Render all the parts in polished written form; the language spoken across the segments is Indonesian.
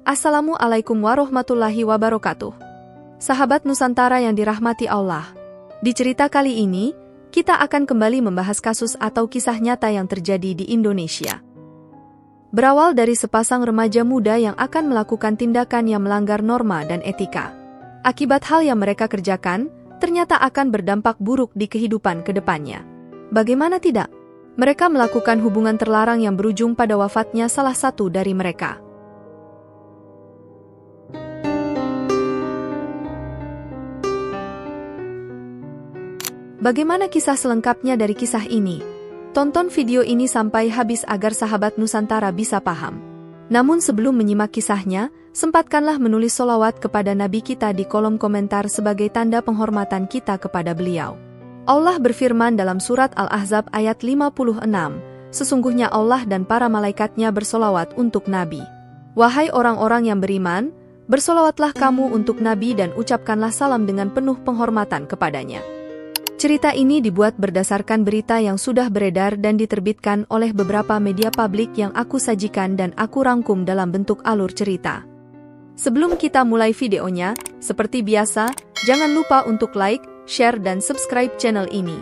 Assalamualaikum warahmatullahi wabarakatuh. Sahabat Nusantara yang dirahmati Allah. Di cerita kali ini, kita akan kembali membahas kasus atau kisah nyata yang terjadi di Indonesia. Berawal dari sepasang remaja muda yang akan melakukan tindakan yang melanggar norma dan etika. Akibat hal yang mereka kerjakan, ternyata akan berdampak buruk di kehidupan ke depannya. Bagaimana tidak? Mereka melakukan hubungan terlarang yang berujung pada wafatnya salah satu dari mereka. Bagaimana kisah selengkapnya dari kisah ini? Tonton video ini sampai habis agar sahabat Nusantara bisa paham. Namun sebelum menyimak kisahnya, sempatkanlah menulis sholawat kepada Nabi kita di kolom komentar sebagai tanda penghormatan kita kepada beliau. Allah berfirman dalam surat Al-Ahzab ayat 56, sesungguhnya Allah dan para malaikatnya bersolawat untuk Nabi. Wahai orang-orang yang beriman, bersolawatlah kamu untuk Nabi dan ucapkanlah salam dengan penuh penghormatan kepadanya. Cerita ini dibuat berdasarkan berita yang sudah beredar dan diterbitkan oleh beberapa media publik yang aku sajikan dan aku rangkum dalam bentuk alur cerita. Sebelum kita mulai videonya, seperti biasa, jangan lupa untuk like, share dan subscribe channel ini.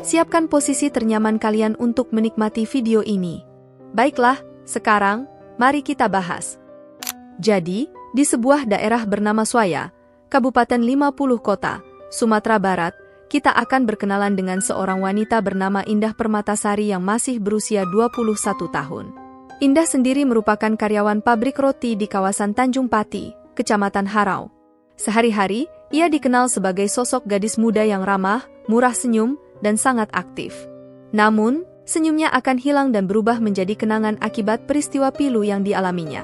Siapkan posisi ternyaman kalian untuk menikmati video ini. Baiklah, sekarang, mari kita bahas. Jadi, di sebuah daerah bernama Swaya, Kabupaten 50 Kota, Sumatera Barat, kita akan berkenalan dengan seorang wanita bernama Indah Permatasari yang masih berusia 21 tahun. Indah sendiri merupakan karyawan pabrik roti di kawasan Tanjung Pati, Kecamatan Harau. Sehari-hari, ia dikenal sebagai sosok gadis muda yang ramah, murah senyum, dan sangat aktif. Namun, senyumnya akan hilang dan berubah menjadi kenangan akibat peristiwa pilu yang dialaminya.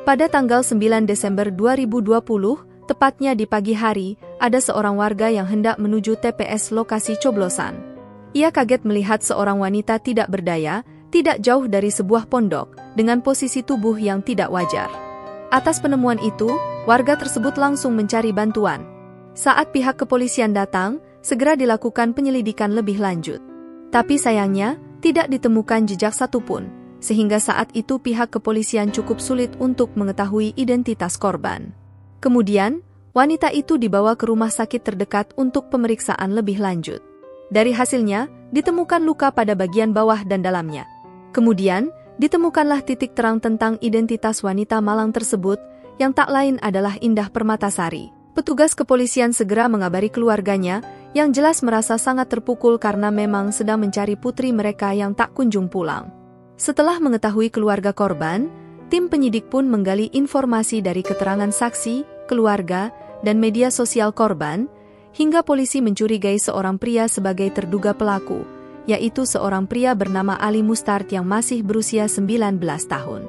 Pada tanggal 9 Desember 2020, tepatnya di pagi hari, ada seorang warga yang hendak menuju TPS lokasi coblosan. Ia kaget melihat seorang wanita tidak berdaya, tidak jauh dari sebuah pondok, dengan posisi tubuh yang tidak wajar. Atas penemuan itu, warga tersebut langsung mencari bantuan. Saat pihak kepolisian datang, segera dilakukan penyelidikan lebih lanjut. Tapi sayangnya, tidak ditemukan jejak satupun, sehingga saat itu pihak kepolisian cukup sulit untuk mengetahui identitas korban. Kemudian, wanita itu dibawa ke rumah sakit terdekat untuk pemeriksaan lebih lanjut. Dari hasilnya, ditemukan luka pada bagian bawah dan dalamnya. Kemudian, ditemukanlah titik terang tentang identitas wanita malang tersebut, yang tak lain adalah Indah Permatasari. Petugas kepolisian segera mengabari keluarganya, yang jelas merasa sangat terpukul karena memang sedang mencari putri mereka yang tak kunjung pulang. Setelah mengetahui keluarga korban, tim penyidik pun menggali informasi dari keterangan saksi, keluarga, dan media sosial korban, hingga polisi mencurigai seorang pria sebagai terduga pelaku, yaitu seorang pria bernama Ali Mustard yang masih berusia 19 tahun.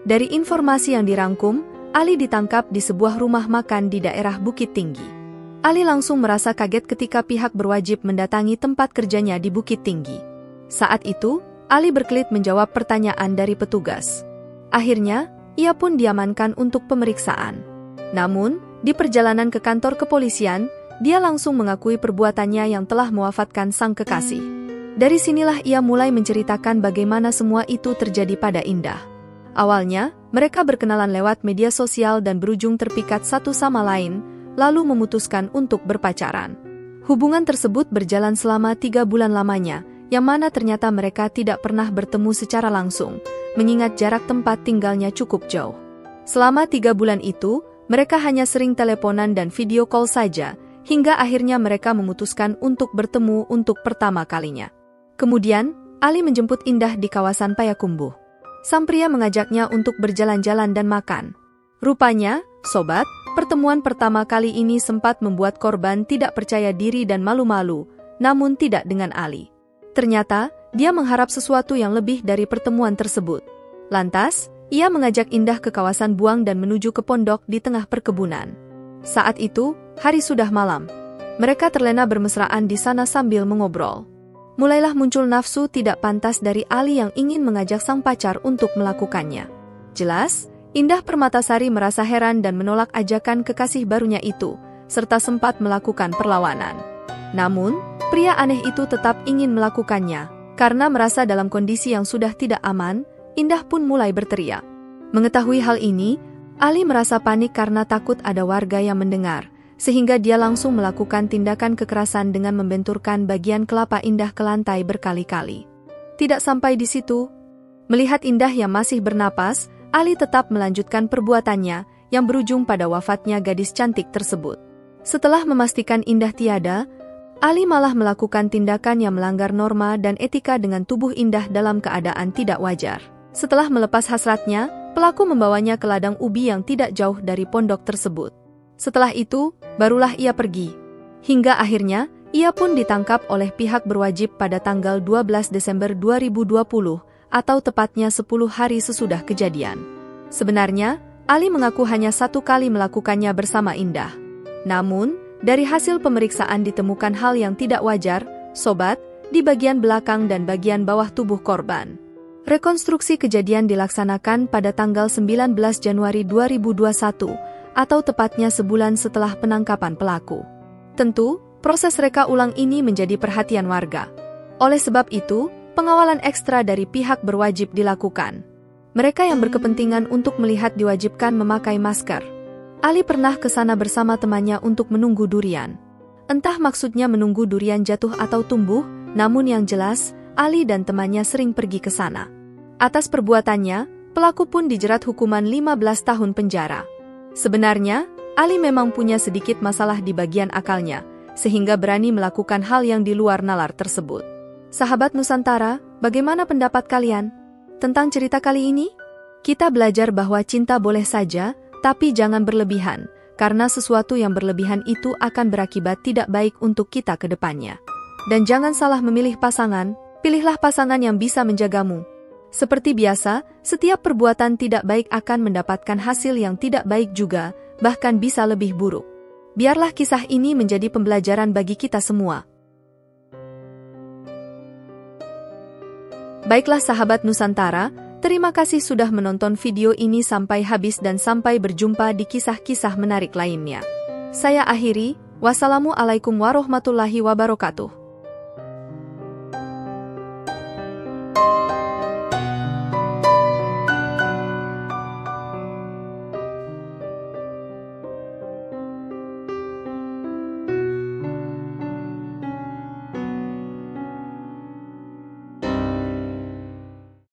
Dari informasi yang dirangkum, Ali ditangkap di sebuah rumah makan di daerah Bukit Tinggi. Ali langsung merasa kaget ketika pihak berwajib mendatangi tempat kerjanya di Bukit Tinggi. Saat itu, Ali berkelit menjawab pertanyaan dari petugas. Akhirnya, ia pun diamankan untuk pemeriksaan. Namun, di perjalanan ke kantor kepolisian, dia langsung mengakui perbuatannya yang telah mewafatkan sang kekasih. Dari sinilah ia mulai menceritakan bagaimana semua itu terjadi pada Indah. Awalnya, mereka berkenalan lewat media sosial dan berujung terpikat satu sama lain, lalu memutuskan untuk berpacaran. Hubungan tersebut berjalan selama 3 bulan lamanya, yang mana ternyata mereka tidak pernah bertemu secara langsung, mengingat jarak tempat tinggalnya cukup jauh. Selama 3 bulan itu, mereka hanya sering teleponan dan video call saja, hingga akhirnya mereka memutuskan untuk bertemu untuk pertama kalinya. Kemudian, Ali menjemput Indah di kawasan Payakumbuh. Sang pria mengajaknya untuk berjalan-jalan dan makan. Rupanya, sobat, pertemuan pertama kali ini sempat membuat korban tidak percaya diri dan malu-malu, namun tidak dengan Ali. Ternyata, dia mengharap sesuatu yang lebih dari pertemuan tersebut. Lantas, ia mengajak Indah ke kawasan Buang dan menuju ke pondok di tengah perkebunan. Saat itu, hari sudah malam. Mereka terlena bermesraan di sana sambil mengobrol. Mulailah muncul nafsu tidak pantas dari Ali yang ingin mengajak sang pacar untuk melakukannya. Jelas, Indah Permatasari merasa heran dan menolak ajakan kekasih barunya itu, serta sempat melakukan perlawanan. Namun, pria aneh itu tetap ingin melakukannya. Karena merasa dalam kondisi yang sudah tidak aman, Indah pun mulai berteriak. Mengetahui hal ini, Ali merasa panik karena takut ada warga yang mendengar, sehingga dia langsung melakukan tindakan kekerasan dengan membenturkan bagian kelapa Indah ke lantai berkali-kali. Tidak sampai di situ, melihat Indah yang masih bernapas, Ali tetap melanjutkan perbuatannya yang berujung pada wafatnya gadis cantik tersebut. Setelah memastikan Indah tiada, Ali malah melakukan tindakan yang melanggar norma dan etika dengan tubuh Indah dalam keadaan tidak wajar. Setelah melepas hasratnya, pelaku membawanya ke ladang ubi yang tidak jauh dari pondok tersebut. Setelah itu, barulah ia pergi. Hingga akhirnya, ia pun ditangkap oleh pihak berwajib pada tanggal 12 Desember 2020, atau tepatnya 10 hari sesudah kejadian. Sebenarnya, Ali mengaku hanya 1 kali melakukannya bersama Indah. Namun, dari hasil pemeriksaan ditemukan hal yang tidak wajar, sobat, di bagian belakang dan bagian bawah tubuh korban. Rekonstruksi kejadian dilaksanakan pada tanggal 19 Januari 2021, atau tepatnya sebulan setelah penangkapan pelaku. Tentu, proses reka ulang ini menjadi perhatian warga. Oleh sebab itu, pengawalan ekstra dari pihak berwajib dilakukan. Mereka yang berkepentingan untuk melihat diwajibkan memakai masker. Ali pernah ke sana bersama temannya untuk menunggu durian. Entah maksudnya menunggu durian jatuh atau tumbuh, namun yang jelas, Ali dan temannya sering pergi ke sana. Atas perbuatannya, pelaku pun dijerat hukuman 15 tahun penjara. Sebenarnya, Ali memang punya sedikit masalah di bagian akalnya, sehingga berani melakukan hal yang di luar nalar tersebut. Sahabat Nusantara, bagaimana pendapat kalian tentang cerita kali ini? Kita belajar bahwa cinta boleh saja, tapi jangan berlebihan, karena sesuatu yang berlebihan itu akan berakibat tidak baik untuk kita ke depannya. Dan jangan salah memilih pasangan, pilihlah pasangan yang bisa menjagamu. Seperti biasa, setiap perbuatan tidak baik akan mendapatkan hasil yang tidak baik juga, bahkan bisa lebih buruk. Biarlah kisah ini menjadi pembelajaran bagi kita semua. Baiklah sahabat Nusantara, terima kasih sudah menonton video ini sampai habis dan sampai berjumpa di kisah-kisah menarik lainnya. Saya akhiri, wassalamualaikum warahmatullahi wabarakatuh.